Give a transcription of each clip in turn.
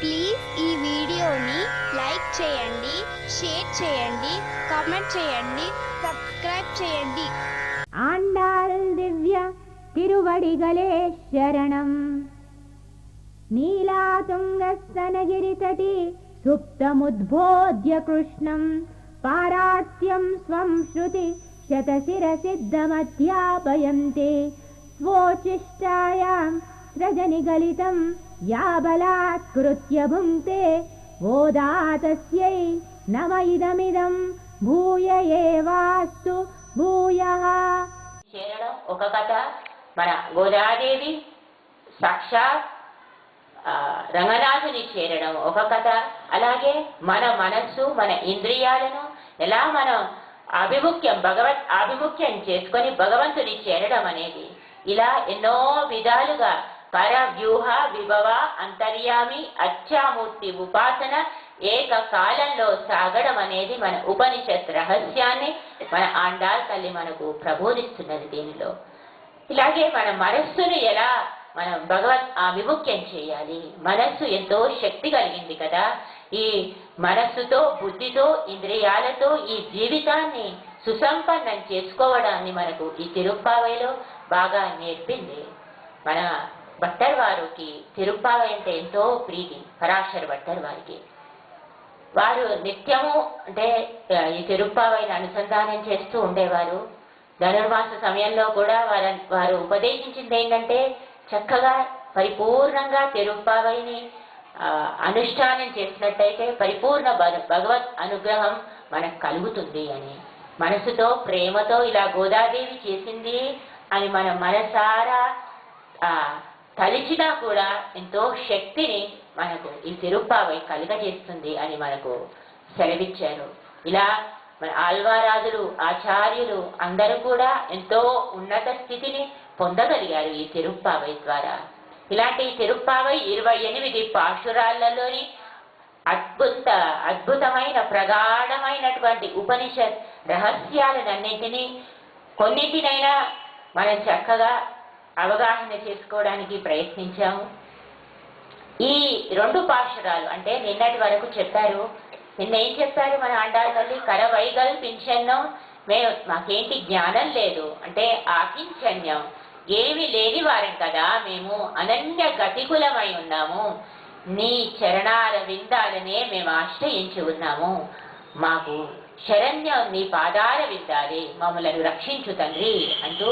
Please ఈ వీడియోని like చేయండి, షేర్ చేయండి, కామెంట్ చేయండి, సబ్స్క్రైబ్ చేయండి. ఆండాల్ దివ్య తిరువడిగలే శరణం. నీలాతుంగస్తనగిరితటి సుప్తముద్బోధ్య కృష్ణం పారాస్యం స్వం శృతి శతశిరసిద్ధమధ్యాపయంతే స్వోచిష్టాయాం సృజనిగలితం యాబలాత్కృత్య భుంక్తే ఓదాతస్యై నమ ఇదమిదం భూయ ఏవాస్తు భూయః. చేరడం ఒక కథ. మన గోదాదేవి సాక్షాత్ రంగనాథుని చేరడం ఒక కథ. అలాగే మన మనస్సు, మన ఇంద్రియాలను ఎలా మనం భగవత్ ఆభిముఖ్యం చేసుకొని భగవంతుని చేరడం అనేది, ఇలా ఎన్నో విధాలుగా పర వ్యూహ విభవ అంతర్యామి అచ్చామూర్తి ఉపాసన ఏకకాలంలో సాగడం అనేది మన ఉపనిషత్ రహస్యాన్ని మన ఆండాల్ తల్లి మనకు ప్రబోధిస్తున్నది దీనిలో. ఇలాగే మన మనస్సును ఎలా మనం భగవత్ విముఖ్యం చేయాలి. మనస్సు ఎంతో శక్తి కలిగింది కదా. ఈ మనస్సుతో, బుద్ధితో, ఇంద్రియాలతో ఈ జీవితాన్ని సుసంపన్నం చేసుకోవడాన్ని మనకు ఈ తిరుప్పావైలో బాగా నేర్పింది. మన భట్టర్ వారికి తిరుప్పావై అంటే ఎంతో ప్రీతి. పరాశర భట్టర్ వారికి వారు నిత్యము అంటే ఈ తిరుప్పావైని అనుసంధానం చేస్తూ ఉండేవారు. ధనుర్మాస సమయంలో కూడా వారు ఉపదేశించింది ఏంటంటే, చక్కగా పరిపూర్ణంగా తిరుప్పావైని అనుష్ఠానం చేసినట్టయితే పరిపూర్ణ భగవత్ అనుగ్రహం మనకు కలుగుతుంది అని. మనసుతో, ప్రేమతో ఇలా గోదాదేవి చేసింది అని మన మనసారా తలిచినా కూడా ఎంతో శక్తిని మనకు ఈ తిరుప్పావై కలుగజేస్తుంది అని మనకు సెలవిచ్చారు. ఇలా మన ఆల్వారాజులు, ఆచార్యులు అందరూ కూడా ఎంతో ఉన్నత స్థితిని పొందగలిగారు ఈ తిరుప్పావై ద్వారా. ఇలాంటి తిరుప్పావై 28 పాశురాలలోని అద్భుతమైన ప్రగాఢమైనటువంటి ఉపనిషత్ రహస్యాలన్నింటినీ కొన్నింటినైనా మనం చక్కగా అవగాహన చేసుకోవడానికి ప్రయత్నించాము. ఈ 2 పాశురాలు అంటే నిన్నటి వరకు చెప్పారు. నిన్న ఏం చెప్పారు మన ఆండాళ్ తల్లి? కరవైగల్పించన్నం, మాకేంటి జ్ఞానం లేదు అంటే ఆకించన్యం, ఏమి లేని వారం కదా మేము, అనన్య గతికులమై ఉన్నాము, నీ చరణాల విందాలనే మేము ఆశ్రయించి ఉన్నాము, మాకు శరణ్యం నీ పాదాల విందాలే, మమ్మలను రక్షించు తండ్రి అంటూ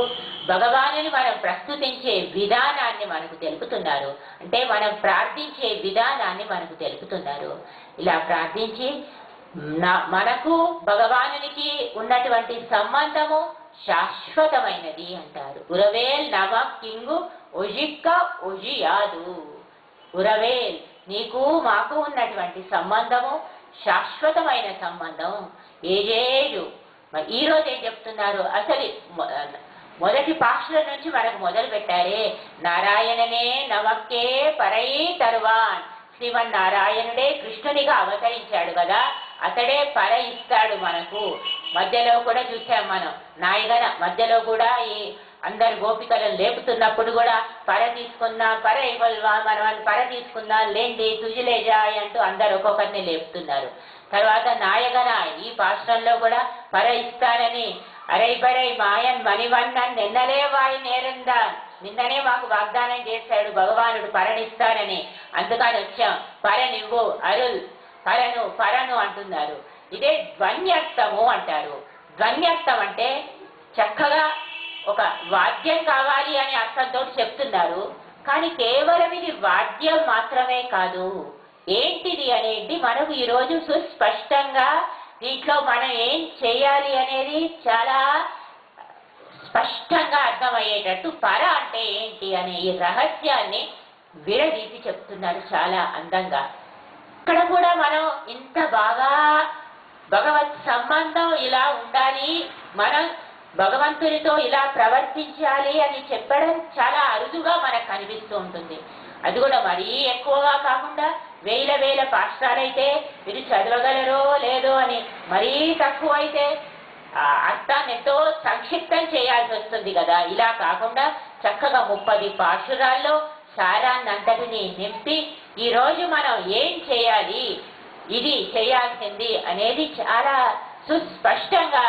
భగవానుని మనం ప్రస్తుతించే విధానాన్ని మనకు తెలుపుతున్నారు. అంటే మనం ప్రార్థించే విధానాన్ని మనకు తెలుపుతున్నారు. ఇలా ప్రార్థించి మనకు భగవానునికి ఉన్నటువంటి సంబంధము శాశ్వతమైనది అంటారు. ఉరవేల్ నమ కింగు ఒజిక్క ఒజియాదు. ఉరవేల్ నీకు మాకు ఉన్నటువంటి సంబంధము శాశ్వతమైన సంబంధం. ఏజేడు ఈ రోజు ఏం చెప్తున్నారు? అసలు మొదటి పాక్షల నుంచి మనకు మొదలు పెట్టారే, నారాయణనే నమక్కే పరై తరువాన్. శ్రీమన్నారాయణుడే కృష్ణునిగా అవతరించాడు కదా, అతడే పర ఇస్తాడు మనకు. మధ్యలో కూడా చూసాం మనం నాయగన మధ్యలో కూడా ఈ అందరు గోపికలను లేపుతున్నప్పుడు కూడా పర తీసుకుందాం, పర ఇవ్వల్వా, మనం పర తీసుకుందాం, లేండి తుజిలేజాయ్ అంటూ అందరు ఒక్కొక్కరిని లేపుతున్నారు. తర్వాత నాయగన ఈ పాశ్రంలో కూడా పర ఇస్తానని అరై పరై మాయన్ మణివన్నన్ నిన్నలే వాయి నేరందాన్, నిన్ననే మాకు వాగ్దానం చేశాడు భగవానుడు పరనిస్తానని, అందుకని వచ్చాం, పరనివ్వు అరుల్ పరను అంటున్నారు. ఇదే ధ్వన్యర్థము అంటారు. ధ్వన్యర్థం అంటే చక్కగా ఒక వాద్యం కావాలి అనే అర్థంతో చెప్తున్నారు. కానీ కేవలం ఇది వాద్యం మాత్రమే కాదు, ఏంటిది అనేది మనకు ఈరోజు సుస్పష్టంగా దీంట్లో మనం ఏం చేయాలి అనేది చాలా స్పష్టంగా అర్థమయ్యేటట్టు పర అంటే ఏంటి అనే ఈ రహస్యాన్ని విడదీసి చెప్తున్నారు చాలా అందంగా. ఇక్కడ కూడా మనం ఇంత బాగా భగవత్ సంబంధం ఇలా ఉండాలి, మనం భగవంతునితో ఇలా ప్రవర్తించాలి అని చెప్పడం చాలా అరుదుగా మనకు కనిపిస్తూ ఉంటుంది. అది కూడా మరీ ఎక్కువగా కాకుండా వేల పాఠశాలైతే మీరు చదవగలరో లేదో అని, మరీ తక్కువ అయితే అర్థాన్ని ఎంతో సంక్షిప్తం చేయాల్సి వస్తుంది కదా. ఇలా కాకుండా చక్కగా 30 పాశురాల్లో సారాన్నంతటిని నింపి ఈరోజు మనం ఏం చేయాలి, ఇది చేయాల్సింది అనేది చాలా సుస్పష్టంగా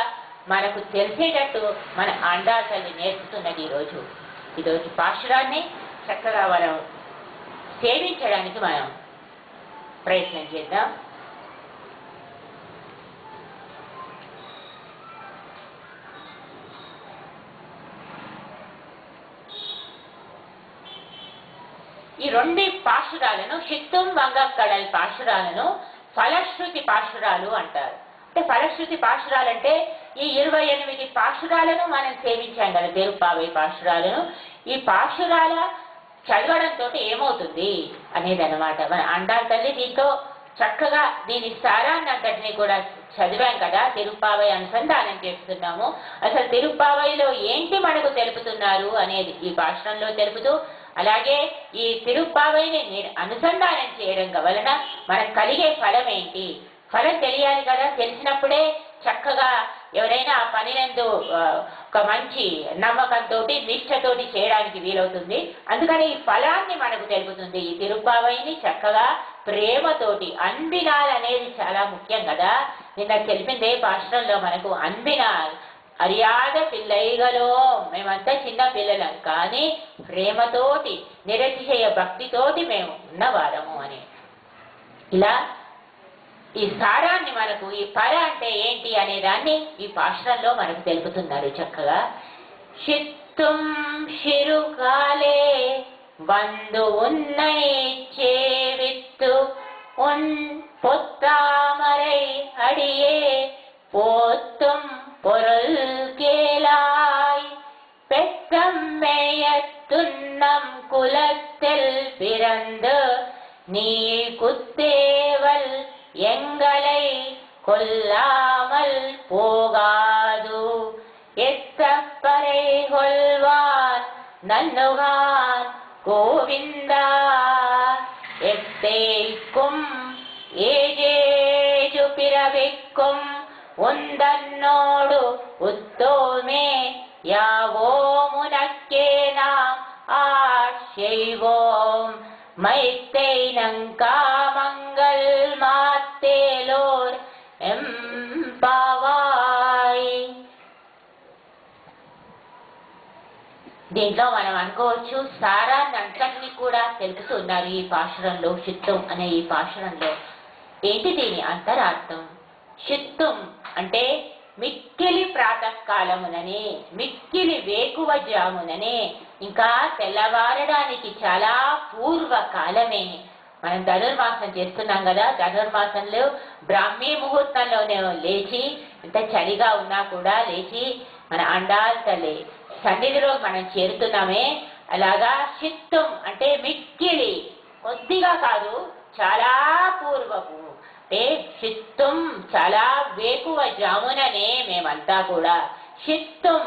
మనకు తెలిసేటట్టు మన ఆండాళ్ తల్లి నేర్పుతున్నది ఈరోజు పాశురాన్ని చక్కగా మనం సేవించడానికి మనం ప్రయత్నం చేద్దాం. ఈ రెండు పాశురాలను షిత్తుం వంగక్కడల్ పాశురాలను ఫలశ్రుతి పాశురాలు అంటారు. అంటే ఫలశ్రుతి పాశురాలంటే ఈ 28 పాశురాలను మనం సేవించాం కదా, తిరుప్పావై పాశురాలను. ఈ పాశురాల చదవడంతో ఏమవుతుంది అనేది అనమాట. మన ఆండాళ్ తల్లి దీంతో చక్కగా దీని సారాన్నంతటిని కూడా చదివాం కదా, తిరుప్పావై అనుసంధానం చేస్తున్నాము. అసలు తిరుప్పావైలో ఏంటి మనకు తెలుపుతున్నారు అనేది ఈ పాశురంలో తెలుపుతూ, అలాగే ఈ తిరుప్పావైని అనుసంధానం చేయడం వలన మనకు కలిగే ఫలం ఏంటి, ఫలం తెలియాలి కదా. తెలిసినప్పుడే చక్కగా ఎవరైనా ఆ పనినందు ఒక మంచి నమ్మకంతో నిష్ఠతోటి చేయడానికి వీలవుతుంది. అందుకని ఈ ఫలాన్ని మనకు తెలుపుతుంది. ఈ తిరుప్పావైని చక్కగా ప్రేమతోటి, అన్బినాల్ అనేది చాలా ముఖ్యం కదా. నిన్న తెలిపిందే పాశ్రంలో మనకు అన్బినాల్ అర్యాద పిల్లైగలో, మేమంతా చిన్న పిల్లలం కానీ ప్రేమతోటి నిరతిశయ భక్తితోటి మేము ఉన్నవారము అని. ఇలా ఈ సారాన్ని మనకు, ఈ పర అంటే ఏంటి అనే దాన్ని ఈ పాశ్రంలో మనకు తెలుపుతున్నారు చక్కగా. షిత్తుం షిరుకాలే వందు ఉన్నై చేవిత్తు ఉన్ పొత్తామరై అడియే పోత్తుం பொருள் கேளாய் பெத்தம் மேயத்துன்னம் குலத்தில் பிறந்து நீ குத்தேவல் எங்களை கொல்லாமல் போகாது எத்தப்பறை கொள்வான் நன்னுகான் கோவிந்தா எத்தேய்க்கும் ஏஜேஜு பிறவிக்கும் உந்தன்னோடு உத்தோமே யாவோ முனக்கே நாம் ஆஷெய்வோம் மைத்தை நங்காமங்கள் மாத்தேலோர் ఎంపావాయ్. దీంట్లో మనం అనుకోవచ్చు సారాన్ని అంతటిని కూడా తెలుపుతున్నారు ఈ పాశురంలో. షిత్తుం అనే ఈ పాశురంలో ఏంటి దీని అంతరార్థం? షిత్తుం అంటే మిక్కిలి ప్రాతకాలముననే, మిక్కిలి వేకువ జాముననే, ఇంకా తెల్లవారడానికి చాలా పూర్వకాలమే. మనం ధనుర్మాసం చేస్తున్నాం కదా, ధనుర్మాసంలో బ్రాహ్మీ ముహూర్తంలోనే లేచి, ఇంత చలిగా ఉన్నా కూడా లేచి మన ఆండాళ్ తల్లి సన్నిధిలో మనం చేరుతున్నామే. అలాగా షిత్తుం అంటే మిక్కిలి, కొద్దిగా కాదు చాలా పూర్వపు, అంటే షిత్తుం చాలా వేకువ జాముననే మేమంతా కూడా. షిత్తుం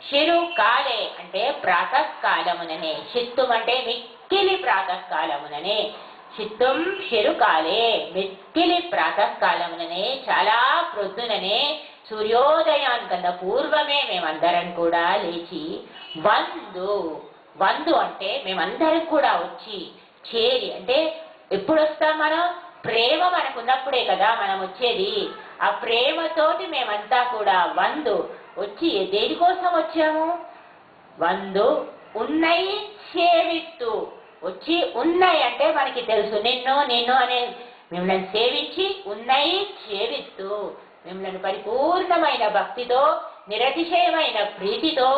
షిరు కాలే అంటే ప్రాతకాలముననే, షిత్తుం అంటే మిక్కిలి ప్రాతకాలముననే, షిత్తుం షిరు కాలే మిక్కిలి ప్రాతకాలముననే, చాలా ప్రొద్దుననే సూర్యోదయానికన్నా పూర్వమే మేమందరం కూడా లేచి వందు అంటే మేమందరం కూడా వచ్చి చేరి, అంటే ఎప్పుడు వస్తాం మనం? ప్రేమ మనకున్నప్పుడే కదా మనం వచ్చేది. ఆ ప్రేమతోటి మేమంతా కూడా వచ్చి దేనికోసం వచ్చాము? ఉన్నయి సేవిత్తు, వచ్చి ఉన్నయి అంటే మనకి తెలుసు, నిన్ను అనే మిమ్మల్ని సేవించి ఉన్నయి సేవిత్తు, మిమ్మల్ని పరిపూర్ణమైన భక్తితో నిరతిశయమైన ప్రీతితో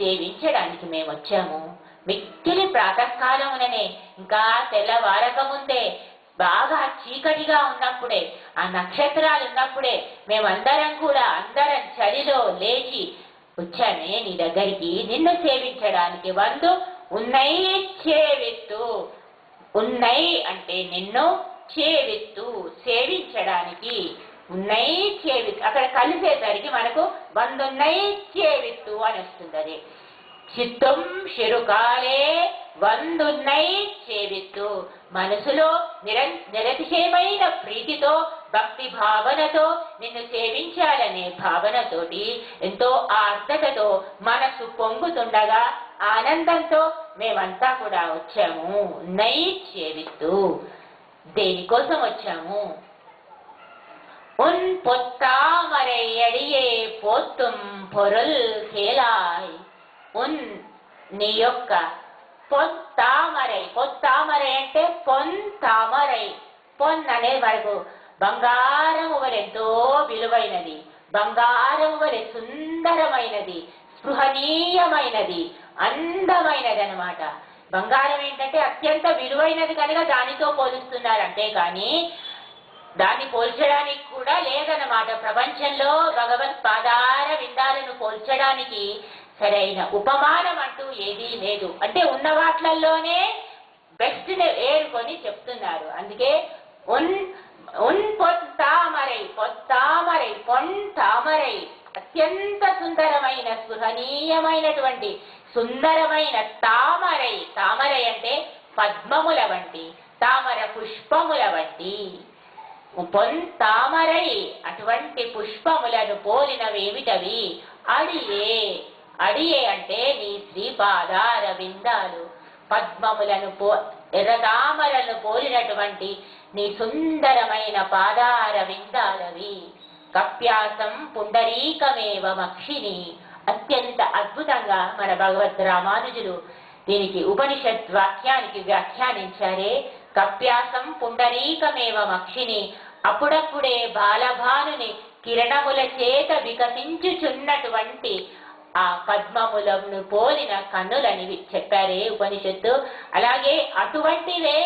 సేవించడానికి మేము వచ్చాము. మిక్కిలి ప్రాతకాలముననే, ఇంకా తెల్లవారక ముందే, బాగా చీకటిగా ఉన్నప్పుడే, ఆ నక్షత్రాలు ఉన్నప్పుడే మేమందరం కూడా అందరం చలిలో లేచి వచ్చామే నీ దగ్గరికి నిన్ను సేవించడానికి. ఉన్నయి చేవిత్తు, ఉన్నయి అంటే నిన్ను చేవిత్తు సేవించడానికి, ఉన్నయి చేవిత్తు అక్కడ కలిసేసరికి మనకు ఉన్నయి చేవిత్తు అని వస్తుంది. అది చిత్తం శిరుకాలే ఉన్నయి చేవిత్తు, మనసులో నిరతిశయమైన ప్రీతితో భక్తి భావనతో నిన్ను సేవించాలనే భావనతోటి ఎంతో ఆర్ద్రతతో మనసు పొంగుతుండగా ఆనందంతో మేమంతా కూడా వచ్చాము నై చేవిస్తూ. దేనికోసం వచ్చాము? ఉన్ పొత్తామరై అడియే పోత్తుం పొరుల్ కేలాయ్. ఉన్ నీ యొక్క పొత్తామరై, పొత్తామరై అంటే పొంతామరై. పొన్ అనేది మనకు బంగారము వలె ఎంతో విలువైనది, బంగారము వలె సుందరమైనది, స్పృహనీయమైనది, అందమైనది అన్నమాట. బంగారం ఏంటంటే అత్యంత విలువైనది కనుక దానితో పోలుస్తున్నారు. అంతేకాని దాన్ని పోల్చడానికి కూడా లేదన్నమాట. ప్రపంచంలో భగవత్ పాదార విందాలను పోల్చడానికి సరైన ఉపమానం అంటూ ఏదీ లేదు. అంటే ఉన్న వాట్లల్లోనే బెస్ట్ ఏరుకొని చెప్తున్నారు. అందుకే ఉన్ పొత్తామరై, పొత్తామరై, పొంతామరై, అత్యంత సుందరమైన స్పృహనీయమైనటువంటి సుందరమైన తామరై. తామరై అంటే పద్మముల వంటి, తామర పుష్పముల వంటి. పొంతామరై అటువంటి పుష్పములను పోలినవేమిటవి? అడియే. అడియే అంటే నీ శ్రీపాదార విందాలు. పద్మములను ఎర్రతామరలను పోలినటువంటి నీ సుందరమైన పాదార విందాలవి. కప్యాసం పుండరీకమేవ మక్షిని. అత్యంత అద్భుతంగా మన భగవద్ రామానుజులు దీనికి ఉపనిషత్ వాక్యానికి వ్యాఖ్యానించారే. కప్యాసం పుండరీకమేవ మక్షిని. అప్పుడప్పుడే బాలభానుని కిరణముల చేత వికసించుచున్నటువంటి ఆ పద్మములను పోలిన కన్నులని చెప్పారే ఉపనిషత్తు. అలాగే అటువంటివే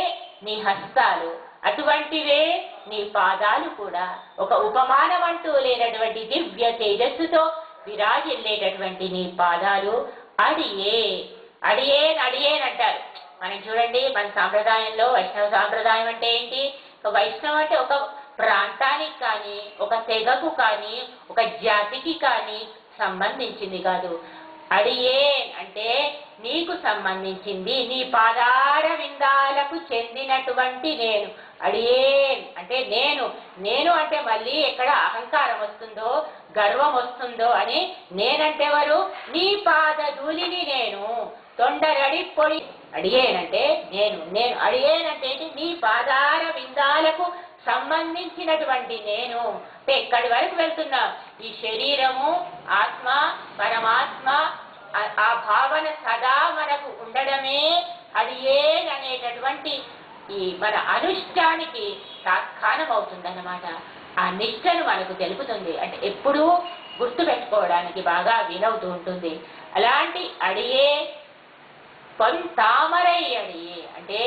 నీ హస్తాలు, అటువంటివే నీ పాదాలు కూడా. ఒక ఉపమానం అంటూ లేనటువంటి దివ్య తేజస్సుతో విరాజిల్లేటటువంటి నీ పాదాలు. అడియే. అడియేన్ అడియేన్ అంటారు. మనం చూడండి, మన సాంప్రదాయంలో వైష్ణవ సాంప్రదాయం అంటే ఏంటి? ఒక వైష్ణవం అంటే ఒక ప్రాంతానికి కానీ, ఒక తెగకు కానీ, ఒక జాతికి కానీ సంబంధించింది కాదు. అడియేన్ అంటే నీకు సంబంధించింది, నీ పాదార విందాలకు చెందినటువంటి నేను. అడియేన్ అంటే నేను. నేను అంటే మళ్ళీ ఎక్కడ అహంకారం వస్తుందో, గర్వం వస్తుందో అని. నేనంటే వారు నీ పాద ధూళిని నేను. తొండరడి పొడి. అడియేనంటే నేను. నేను అడియేనంటే నీ పాదార విందాలకు సంబంధించినటువంటి నేను. ఎక్కడి వరకు వెళ్తున్నా? ఈ శరీరము, ఆత్మ, పరమాత్మ ఆ భావన సదా మనకు ఉండడమే అడియేన్ అనేటటువంటి ఈ మన అనుష్ఠానికి తాత్కాలం అవుతుందన్నమాట. ఆ నిష్టను మనకు తెలుపుతుంది. అంటే ఎప్పుడూ గుర్తు పెట్టుకోవడానికి బాగా వీలవుతూ ఉంటుంది. అలాంటి అడియే పొంతామరై. అడియే అంటే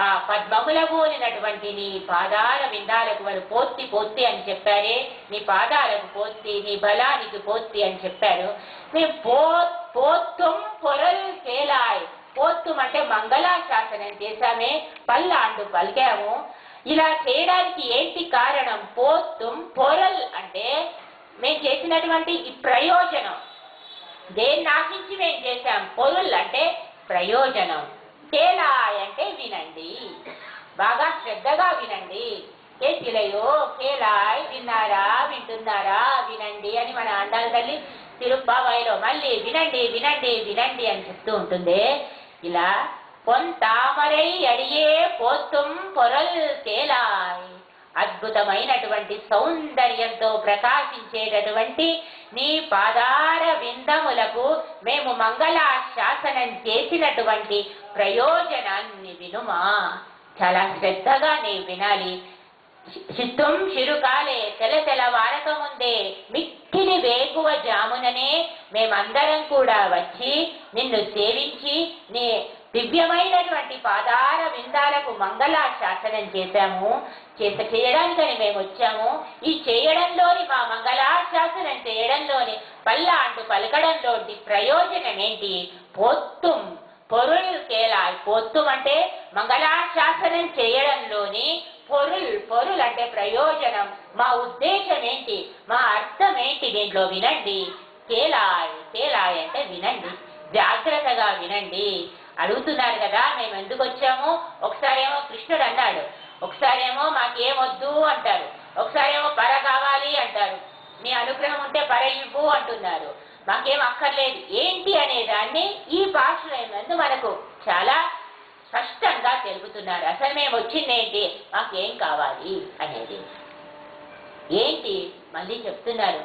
ఆ పద్మముల పోలినటువంటి నీ పాదాల విందాలకు వారు పోత్తి పోత్తి అని చెప్పారే. నీ పాదాలకు పోత్తి, నీ బలానికి పోత్తి అని చెప్పారు. మేము పోత్తుం పొరల్ కేలాయ్. పోత్తుం అంటే మంగళాశాసనం చేశామే, పల్లాండు పలికాము. ఇలా చేయడానికి ఏంటి కారణం? పోత్తుం పొరల్ అంటే మేము చేసినటువంటి ఈ ప్రయోజనం. దేన్ని ఆశించి మేము చేశాం? పొరుల్ అంటే ప్రయోజనం. కేలాయ్ అంటే వినండి, బాగా శ్రద్ధగా వినండి. కేతిలయో కేలాయ్, విన్నారా, వింటున్నారా, వినండి అని మన అండాల తల్లి తిరుప్పావాయిలో మళ్ళీ వినండి వినండి వినండి అని చెప్తూ ఉంటుంది. ఇలా పొంతామరై అడియే పోత్తుం పొరల్ కేలాయ్. అద్భుతమైనటువంటి సౌందర్యంతో ప్రకాశించేటటువంటి నీ పాదార విందములకు మేము మంగళాశాసనం చేసినటువంటి ప్రయోజనాన్ని వినుమా. చాలా శ్రద్ధగా నీ వినాలి. చిత్తం చిరుకాలే తెల వారక ముందే మిక్కిలి వేకువ జాముననే మేమందరం కూడా వచ్చి నిన్ను సేవించి నీ దివ్యమైనటువంటి పాదార విందాలకు మంగళాశాసనం చేశాము. చేయడానికని మేము వచ్చాము. ఈ చేయడంలోని మా మంగళాశాసనం చేయడంలోని పల్లాండు పలకడంలోని ప్రయోజనం ఏంటి? పోత్తుం పొరుల్ కేలాయ్. పోత్తుం అంటే మంగళాశాసనం చేయడంలోని పొరుల్ అంటే ప్రయోజనం. మా ఉద్దేశం ఏంటి? మా అర్థం ఏంటి? దీంట్లో వినండి. కేలాయ్. కేలాయ్ అంటే వినండి, జాగ్రత్తగా వినండి. అడుగుతున్నారు కదా మేము ఎందుకు వచ్చాము. ఒకసారేమో కృష్ణుడు అన్నాడు, ఒకసారేమో మాకేమొద్దు అంటారు, ఒకసారేమో పర కావాలి అంటారు, నీ అనుగ్రహం ఉంటే పర ఇవ్వు అంటున్నారు. మాకేం అక్కర్లేదు ఏంటి అనే దాన్ని ఈ భాషలందు మనకు చాలా స్పష్టంగా తెలుపుతున్నారు. అసలు మేము వచ్చింది ఏంటి, మాకేం కావాలి అనేది ఏంటి మళ్ళీ చెప్తున్నారు.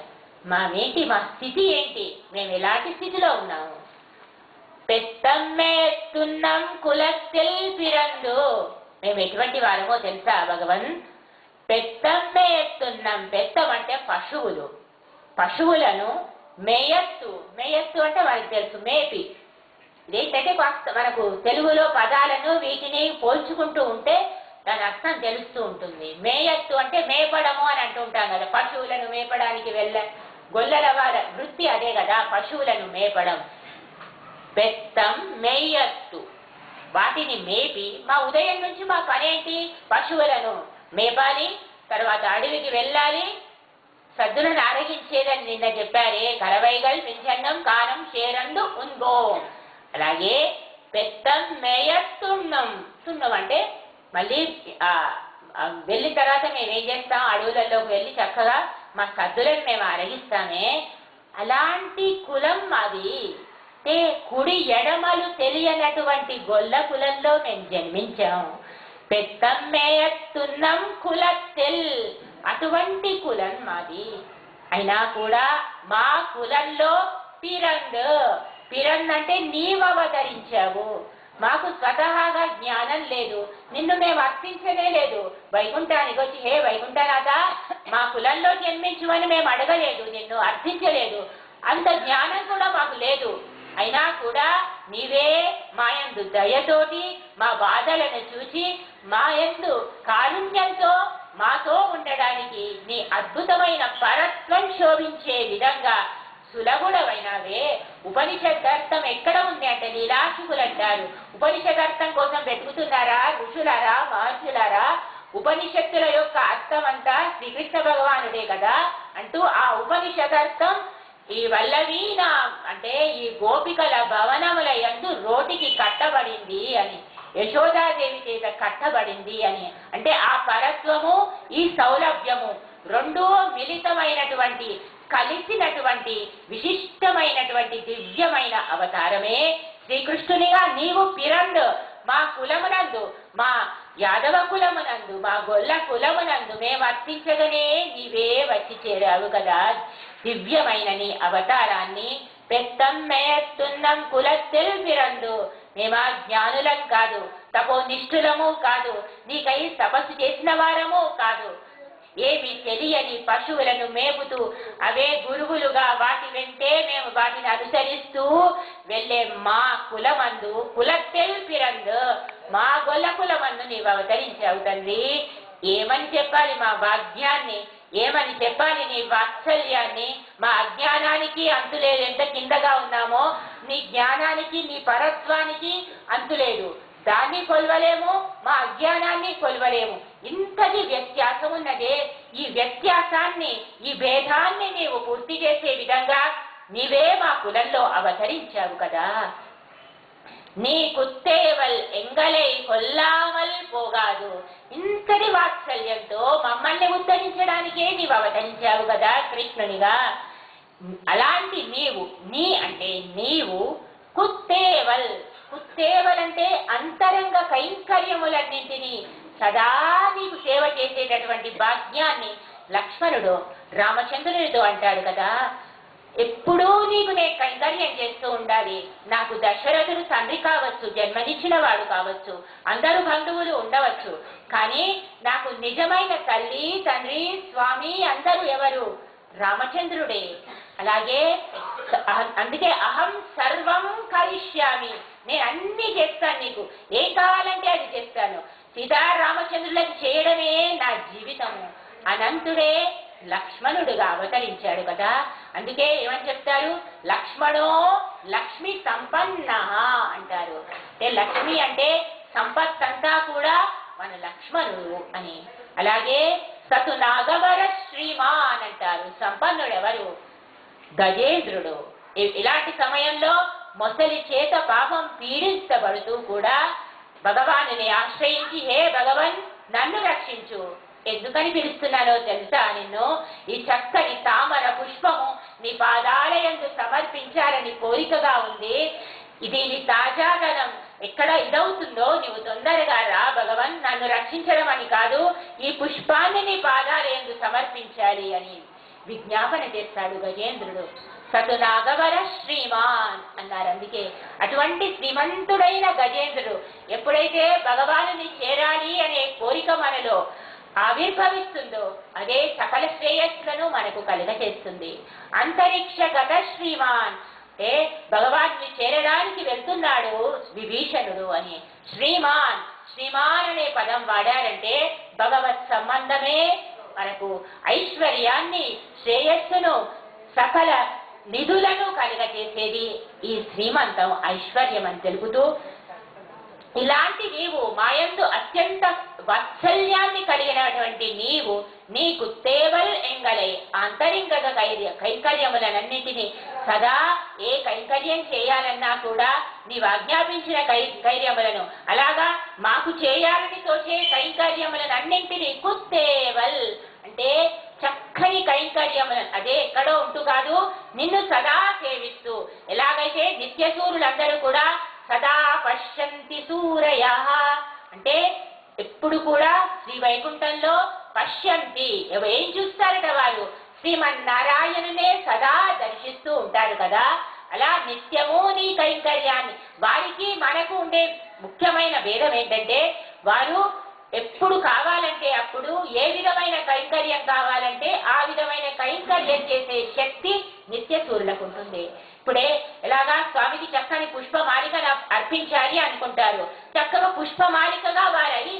మేంటి మా స్థితి ఏంటి, మేము ఎలాంటి స్థితిలో ఉన్నాము. పెత్తమ్మేస్తున్నాం కులస్తిల్ పిరందు, మేము ఎటువంటి వారమో తెలుసా భగవన్. పెత్తమ్మే ఎత్తున్నాం, పెత్తం అంటే పశువులు, పశువులను మేయత్తు అంటే మనకు తెలుసు మేపి. ఇదేంటంటే మనకు తెలుగులో పదాలను వీటిని పోల్చుకుంటూ ఉంటే దాని అర్థం తెలుస్తూ ఉంటుంది. మేయత్తు అంటే మేపడము అని అంటుంటాం కదా, పశువులను మేపడానికి గొల్లల వారి వృత్తి అదే కదా, పశువులను మేపడం. పెత్తం మేయత్తు, వాటిని మేపి మా ఉదయం నుంచి మా పనేంటి, పశువులను మేపాలి, తర్వాత అడవికి వెళ్ళాలి, సద్దులను ఆరగించేదని నిన్న చెప్పారే, కరవైగల్ పింఛన్నం కానం షేరందు ఉందో. అలాగే పెత్తం మేయత్తున్నం, తున్నం అంటే మళ్ళీ వెళ్ళిన తర్వాత మేమేం చేస్తాం, అడవులలోకి వెళ్ళి చక్కగా మా సద్దులను మేము అరగిస్తామే. అలాంటి కులం మాది. అంటే కుడి ఎడమలు తెలియనటువంటి గొల్ల కులంలో మేము జన్మించాం. పెత్తమ్మేయత్తున్నం కులత్తెల్, అటువంటి కులం మాది. అయినా కూడా మా కులంలో పిరంద్ అంటే నీవు అవతరించావు. మాకు స్వతహాగా జ్ఞానం లేదు, నిన్ను మేము అర్థించనే లేదు. వైకుంఠానికి వచ్చి హే వైకుంఠనాథ మా కులంలో జన్మించువని మేము అడగలేదు, నిన్ను అర్థించలేదు, అంత జ్ఞానం కూడా మాకు లేదు. అయినా కూడా నీవే మాయందు దయతోటి మా బాధలను చూచి మాయందు కారుణ్యంతో మాతో ఉండడానికి నీ అద్భుతమైన పరత్వం శోభించే విధంగా సులభుడవైనవే. ఉపనిషదర్థం ఎక్కడ ఉంది అంటే లీలాశుకులు అంటారు. ఉపనిషదర్థం కోసం వెతుకుతున్నారా ఋషులారా మహర్షులారా? ఉపనిషత్తుల యొక్క అర్థం అంతా శ్రీకృష్ణ భగవానుడే కదా అంటూ ఆ ఉపనిషదర్థం ఈ వల్లవీన అంటే ఈ గోపికల భవనముల యందు రోటికి కట్టబడింది అని, యశోదాదేవి చేత కట్టబడింది అని. అంటే ఆ పరత్వము ఈ సౌలభ్యము రెండూ మిళితమైనటువంటి కలిసినటువంటి విశిష్టమైనటువంటి దివ్యమైన అవతారమే శ్రీకృష్ణునిగా నీవు పిరండ్ మా కులమునందు, మా యాదవ కులమునందు, మా గొల్ల కులమునందు మేము అర్పించగానే నీవే వచ్చి చేరావు కదా. దివ్యమైన నీ అవతారాన్ని పెత్తమ్మేయత్తున్నం కులత్తెల్ పిరందు, మేమా జ్ఞానులం కాదు, తపోనిష్ఠులము కాదు, నీకై తపస్సు చేసిన వారము కాదు. ఏమి తెలియని పశువులను మేపుతూ అవే గురువులుగా వాటి వెంటే మేము వాటిని అనుసరిస్తూ వెళ్ళే మా కులమందు కులత్తెల్ పిరందు, మా గొల్ల కులమందు నీవు అవతరించావు తండ్రి. ఏమని చెప్పాలి మా భాగ్యాన్ని, ఏమని చెప్పాలి నీ వాత్సల్యాన్ని? మా అజ్ఞానానికి అంతులేదు, ఎంత కిందగా ఉన్నామో నీ జ్ఞానానికి నీ పరత్వానికి అంతులేదు. దాన్ని కొలవలేము, మా అజ్ఞానాన్ని కొలవలేము. ఇంతటి వ్యత్యాసం ఉన్నదే. ఈ వ్యత్యాసాన్ని, ఈ భేదాన్ని నీవు పూర్తి చేసే విధంగా నీవే మా కులంలో అవతరించావు కదా. నీ కుత్తేవల్ ఎంగలై కొల్లామల్ పోగాదు, ఇంతటి వాత్సల్యంతో మమ్మల్ని ఉద్ధరించడానికే నీవు అవతరించావు కదా కృష్ణునిగా. అలాంటి నీవు, నీ అంటే నీవు కుత్తేవల్, కుత్తేవల్ అంటే అంతరంగ కైంకర్యములన్నింటినీ సదా నీకు సేవ చేసేటటువంటి భాగ్యాన్ని లక్ష్మణుడు రామచంద్రునితో అంటాడు కదా, ఎప్పుడూ నీకు నేను కైంకర్యం చేస్తూ ఉండాలి. నాకు దశరథుడు తండ్రి కావచ్చు, జన్మనిచ్చిన వాడు కావచ్చు, అందరూ బంధువులు ఉండవచ్చు, కానీ నాకు నిజమైన తల్లి తండ్రి స్వామి అందరూ ఎవరు? రామచంద్రుడే. అలాగే అందుకే అహం సర్వం కరిష్యామి, నేను అన్ని చేస్తాను, నీకు ఏం కావాలంటే అది చేస్తాను. సీతారామచంద్రులకు చేయడమే నా జీవితము. అనంతుడే లక్ష్మణుడుగా అవతరించాడు కదా. అందుకే ఏమని చెప్తారు? లక్ష్మణో లక్ష్మి సంపన్న అంటారు. అంటే లక్ష్మి అంటే సంపత్ అంతా కూడా మన లక్ష్మణుడు అని. అలాగే సతు నాగవర శ్రీమాన్ అంటారు. సంపన్నుడు ఎవరు? గజేంద్రుడు. ఇలాంటి సమయంలో మొసలి చేత పాపం పీడించబడుతూ కూడా భగవానుని ఆశ్రయించి హే భగవన్ నన్ను రక్షించు, ఎందుకని పిలుస్తున్నానో తెలుసా నిన్ను? ఈ చక్కని తామర పుష్పము నీ పాదాలయందు సమర్పించాలని కోరికగా ఉంది. దీని తాజాదనం ఎక్కడ ఇదవుతుందో నీవు తొందరగా రా భగవన్, నన్ను రక్షించడం అని కాదు, ఈ పుష్పాన్ని నీ పాదాలయందు సమర్పించాలి అని విజ్ఞాపన చేస్తాడు గజేంద్రుడు. సతునాగవర శ్రీమాన్ అన్నారు. అందుకే అటువంటి శ్రీమంతుడైన గజేంద్రుడు ఎప్పుడైతే భగవానుని చేరాలి అనే కోరిక మనలో ఆవిర్భవిస్తుందో అదే సకల శ్రేయస్సులను మనకు కలుగచేస్తుంది. అంతరిక్ష గత శ్రీమాన్ అంటే భగవాన్ని చేరడానికి వెళ్తున్నాడు విభీషణుడు అని. శ్రీమాన్ శ్రీమాన్ అనే పదం వాడారంటే భగవత్ సంబంధమే మనకు ఐశ్వర్యాన్ని, శ్రేయస్సును, సకల నిధులను కలుగచేసేది ఈ శ్రీమంతం, ఐశ్వర్యం అని తెలుపుతూ, ఇలాంటి నీవు మాయందు అత్యంత వాత్సల్యాన్ని కలిగినటువంటి నీవు నీకు తేవల్ ఎంగలై అంతరింగత కైంకర్యములనన్నింటినీ సదా ఏ కైంకర్యం చేయాలన్నా కూడా నీవు ఆజ్ఞాపించిన కైంకర్యములను అలాగా మాకు చేయాలని తోచే కైంకర్యములనన్నింటినీ కుత్తేవల్ అంటే చక్కని కైంకర్యములను, అదే ఎక్కడో ఉంటూ కాదు, నిన్ను సదా సేవిస్తూ, ఎలాగైతే నిత్యసూరులందరూ కూడా సదా పశ్యంతి సూరయ అంటే ఎప్పుడు కూడా శ్రీ వైకుంఠంలో పశ్యంతి, ఏం చూస్తారట వారు, శ్రీమన్నారాయణునే సదా దర్శిస్తూ ఉంటారు కదా. అలా నిత్యము నీ కైంకర్యాన్ని, వారికి మనకు ఉండే ముఖ్యమైన భేదం ఏంటంటే వారు ఎప్పుడు కావాలంటే అప్పుడు ఏ విధమైన కైంకర్యం కావాలంటే ఆ విధమైన కైంకర్యం చేసే శక్తి నిత్య సూర్యులకు ఉంటుంది. ఇప్పుడే ఎలాగా స్వామికి చక్కని పుష్పమాలికను అర్పించాలి అనుకుంటారు, చక్కగా పుష్పమాలికగా వారని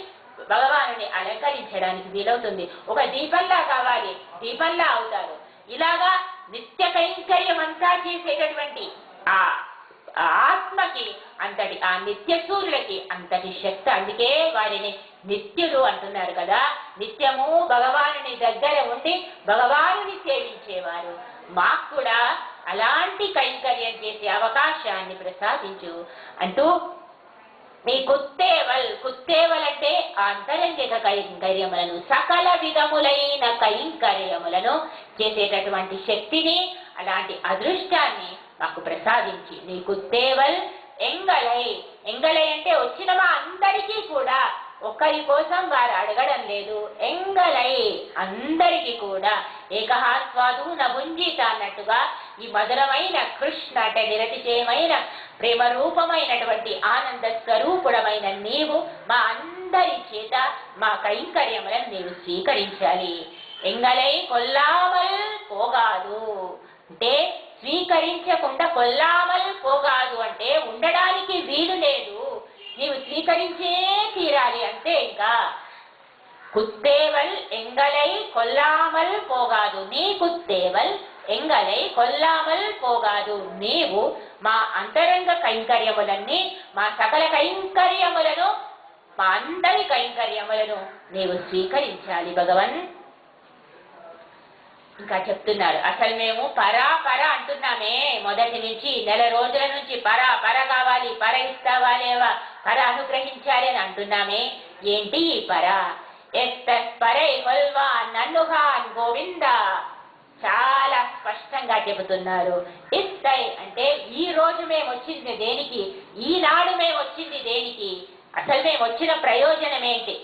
భగవానుని అలంకరించడానికి వీలవుతుంది. ఒక దీపంలా కావాలి, దీపంలా అవుతారు. ఇలాగా నిత్య కైంకర్యం అంతా చేసేటటువంటి ఆ ఆత్మకి అంతటి, ఆ నిత్య సూర్యులకి అంతటి శక్తి. అందుకే వారిని నిత్యులు అంటున్నారు కదా. నిత్యము భగవానుని దగ్గర ఉండి భగవానుని సేవించేవారు. మాకు కూడా అలాంటి కైంకర్యం చేసే అవకాశాన్ని ప్రసాదించు అంటూ ఈ కుత్తేవల్ అంటే అంతరంగిక కైంకర్యములను, సకల విధములైన కైంకర్యములను చేసేటటువంటి శక్తిని, అలాంటి అదృష్టాన్ని మాకు ప్రసాదించి నీ కుత్తేవల్ ఎంగళై అంటే వచ్చిన మా అందరికీ కూడా, ఒక్కరి కోసం వారు అడగడం లేదు, ఎంగళై అందరికీ కూడా ఏకహాస్వాదు నభుంజిత అన్నట్టుగా ఈ మధురమైన కృష్ణ అంటే నిరతిశయమైన ప్రేమ రూపమైనటువంటి ఆనంద స్వరూపుడమైన నీవు మా అందరి చేత మా కైంకర్యములను నీవు స్వీకరించాలి. ఎంగళై కొల్లామల్ పోగాదు అంటే స్వీకరించకుండా కొల్లామల్ పోగాదు అంటే ఉండడానికి వీలు లేదు, నీవు స్వీకరించే తీరాలి అంతే. ఇంకా కుత్తేవల్ ఎంగళై కొల్లామల్ పోగాదు, నీ కుత్తేవల్ ఎంగళై కొల్లామల్ పోగాదు, నీవు మా అంతరంగ కైంకర్యములన్నీ, మా సకల కైంకర్యములను, మా అందరి కైంకర్యములను నీవు స్వీకరించాలి భగవన్. ఇంకా చెప్తున్నారు, అసలు మేము పరా అంటున్నామే మొదటి నుంచి, నెల రోజుల నుంచి పర కావాలి, పర ఇస్తావా లేవా, పర అనుగ్రహించాలి అని అంటున్నామే. ఏంటి ఈ పర? పరై కొల్వా నన్నుహాన్ గోవింద చాలా స్పష్టంగా చెబుతున్నారు. ఇస్తై అంటే ఈ రోజు మేము వచ్చింది దేనికి, ఈనాడు మేము వచ్చింది దేనికి, అసలు మేము వచ్చిన ప్రయోజనం ఏంటి?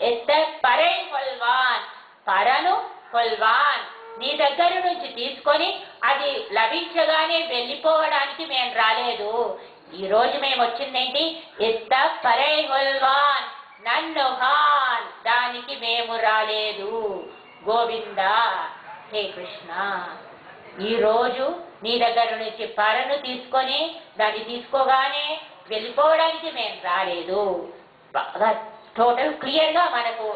పరై కొల్వాన్, పరను కొల్వాన్ నీ దగ్గర నుంచి తీసుకొని అది లభించగానే వెళ్ళిపోవడానికి మేము రాలేదు. ఈ రోజు మేము వచ్చిందేంటి? పరై కొల్వాన్ నన్ను హాన్, దానికి మేము రాలేదు. గోవింద హే కృష్ణ, ఈ రోజు నీ దగ్గర నుంచి పరను తీసుకొని దాన్ని తీసుకోగానే వెళ్ళిపోవడానికి మేము రాలేదు. టోటల్ క్లియర్ గా మనకు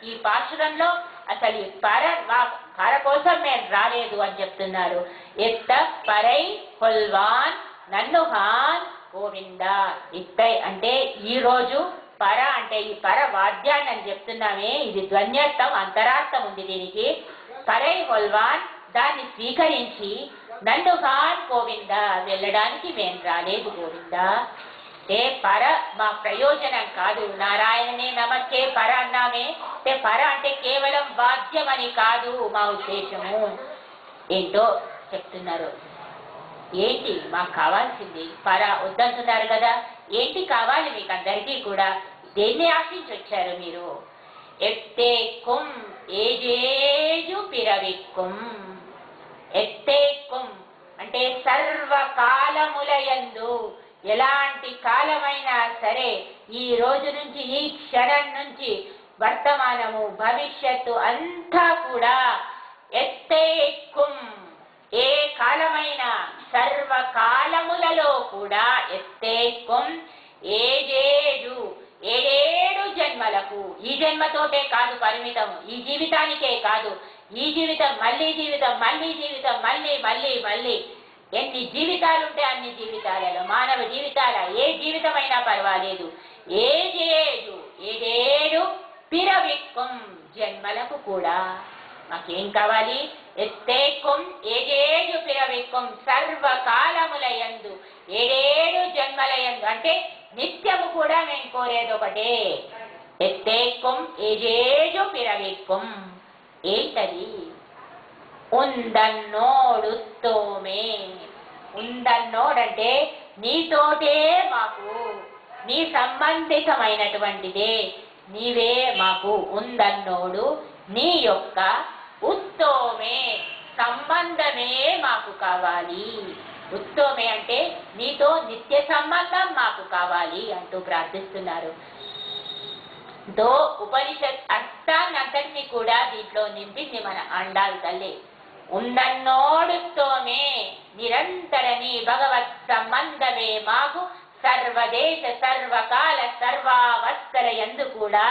ఈ పాశురంలో అసలు ఈ పర కోసం మేము రాలేదు అని చెప్తున్నారు. పరై కొల్వాన్ నన్ను హాన్ గోవింద. ఇత్తై అంటే ఈ రోజు, పర అంటే ఈ పర వాద్యాన్ని అని చెప్తున్నామే, ఇది ధ్వన్యర్థం, అంతరార్థం ఉంది దీనికి. పరై కొల్వాన్ దాన్ని స్వీకరించి నన్ను హాన్ గోవింద, వెళ్ళడానికి మేము రాలేదు గోవింద. అంటే పర మా ప్రయోజనం కాదు, నారాయణనే నమస్తే పర అన్నామే. అంటే పర అంటే కేవలం వాద్యం అని కాదు మా ఉద్దేశము. ఏంటో చెప్తున్నారు. ఏంటి మాకు కావాల్సింది? వద్దంటున్నారు కదా, ఏంటి కావాలి మీకు అందరికీ కూడా? దేన్ని ఆశించి వచ్చారు మీరు? ఎత్తేక్కుం ఏజేజు పిరవిక్కుం. ఎత్తేక్కుం అంటే సర్వకాలములయందు, ఎలాంటి కాలమైనా సరే, ఈ రోజు నుంచి, ఈ క్షణం నుంచి, వర్తమానము భవిష్యత్తు అంతా కూడా ఎత్తేక్కుం, ఏ కాలమైనా సర్వకాలములలో కూడా ఎత్తేక్కుం ఏజేజు, ఏడేడు జన్మలకు. ఈ జన్మతోటే కాదు పరిమితము, ఈ జీవితానికే కాదు, ఈ జీవితం మళ్ళీ జీవితం, మళ్ళీ జీవితం, మళ్ళీ మళ్ళీ మళ్ళీ ఎన్ని జీవితాలుంటే అన్ని జీవితాలలో, మానవ జీవితాల ఏ జీవితమైనా పర్వాలేదు, ఏజేజు ఏడేడు పిరవిక్కుం జన్మలకు కూడా. మాకేం కావాలి? ఎత్తేక్కుం ఏజేజు పిరవిక్కుం సర్వకాలములయందు, ఏడేడు జన్మలయందు అంటే నిత్యము కూడా మేము కోరేది ఒకటే. ఎత్తేక్కుం ఏజేజు పిరవిక్కుం. ఏంటది? ఉందన్నోడుస్తోమే. ఉందన్నోడంటే నీతోటే మాకు, నీ సంబంధితమైనటువంటిదే, నీవే మాకు ఉందన్నోడు, నీ యొక్క ఉత్తోమే సంబంధమే మాకు కావాలి. ఉత్తోమే అంటే నీతో నిత్య సంబంధం మాకు కావాలి అంటూ ప్రార్థిస్తున్నారు. ఉపనిషత్ అర్థాన్నంతటినీ కూడా దీంట్లో నింపింది మన ఆండాళ్ తల్లి. ఉందన్నోడుస్తోమే నిరంతర నీ భగవత్ సంబంధమే మాకు సర్వదేశ సర్వకాల సర్వావస్థల యందు కూడా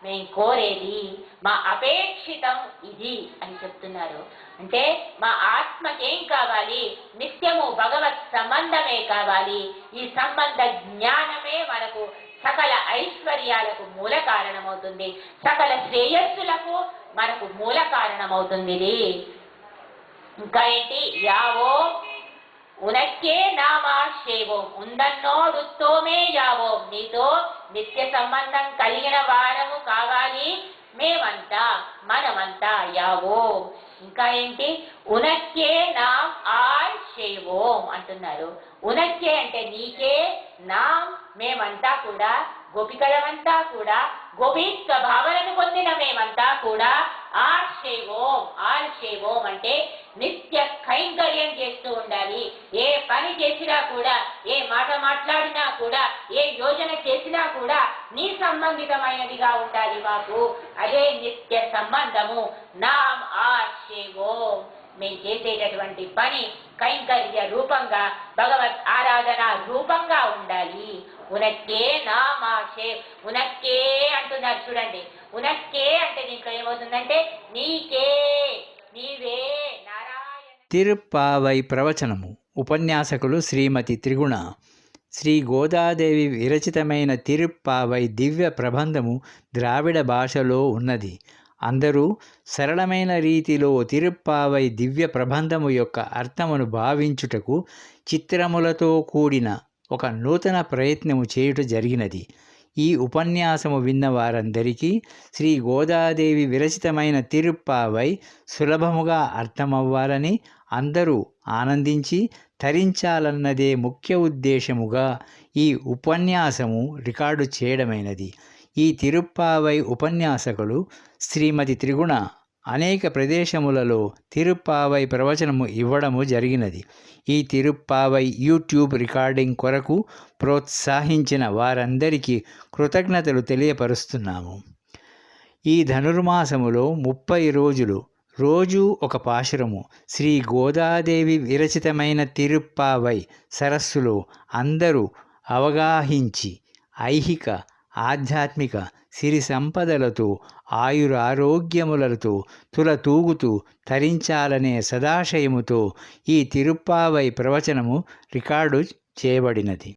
మేము కోరేది, మా అపేక్షితం ఇది అని చెప్తున్నారు. అంటే మా ఆత్మకేం కావాలి? నిత్యము భగవత్ సంబంధమే కావాలి. ఈ సంబంధ జ్ఞానమే మనకు సకల ఐశ్వర్యాలకు మూల కారణమవుతుంది, సకల శ్రేయస్సులకు మనకు మూల కారణమవుతుంది. ఇంకా ఏంటి? యావో ఉనక్కే నామాశేవో. ఉందన్నోడుస్తోమే యావో, నీతో నిత్య సంబంధం కలిగిన వారము కావాలి మేమంతా, మనమంతా. యావో ఇంకా ఏంటి? ఉనక్కే నామ్ ఆశేవోం అంటున్నారు. ఉనక్కే అంటే నీకే, నామ్ మేమంతా కూడా, గోపికలమంతా కూడా, గోపీత్వ భావనను పొందిన మేమంతా కూడా ఆశేవోం. ఆశేవోం అంటే నిత్య కైంకర్యం చేస్తూ ఉండాలి. ఏ పని చేసినా కూడా, ఏ మాట మాట్లాడినా కూడా, ఏ యోజన చేసినా కూడా నీ సంబంధితమైనదిగా ఉండాలి మాకు. అదే నిత్య సంబంధము. నామ్ ఆశేవోం. మేము చేసేటటువంటి పని కైంకర్య రూపంగా, భగవత్ ఆరాధన రూపంగా ఉండాలి. ఉనక్కే నామాశే. ఉనక్కే అంటున్నారు చూడండి. ఉనక్కే అంటే దీంట్లో ఏమవుతుందంటే నీకే, నీవే నారాయణ. తిరుప్పావై ప్రవచనము. ఉపన్యాసకులు శ్రీమతి త్రిగుణ. శ్రీ గోదాదేవి విరచితమైన తిరుప్పావై దివ్య ప్రబంధము ద్రావిడ భాషలో ఉన్నది. అందరూ సరళమైన రీతిలో తిరుప్పావై దివ్య ప్రబంధము యొక్క అర్థమును భావించుటకు చిత్రములతో కూడిన ఒక నూతన ప్రయత్నము చేయుట జరిగినది. ఈ ఉపన్యాసము విన్న వారందరికీ శ్రీ గోదాదేవి విరచితమైన తిరుప్పావై సులభముగా అర్థమవ్వాలని, అందరూ ఆనందించి తరించాలన్నదే ముఖ్య ఉద్దేశముగా ఈ ఉపన్యాసము రికార్డు చేయడమైనది. ఈ తిరుప్పావై ఉపన్యాసకులు శ్రీమతి త్రిగుణ అనేక ప్రదేశములలో తిరుప్పావై ప్రవచనము ఇవ్వడము జరిగినది. ఈ తిరుప్పావై యూట్యూబ్ రికార్డింగ్ కొరకు ప్రోత్సహించిన వారందరికీ కృతజ్ఞతలు తెలియపరుస్తున్నాము. ఈ ధనుర్మాసములో 30 రోజులు, రోజు ఒక పాశురము శ్రీ గోదాదేవి విరచితమైన తిరుప్పావై సరస్సులో అందరూ అవగాహించి ఐహిక, ఆధ్యాత్మిక సిరి సంపదలతో, ఆయురారోగ్యములతో తులతూగుతూ తరించాలనే సదాశయముతో ఈ తిరుప్పావై ప్రవచనము రికార్డు చేయబడినది.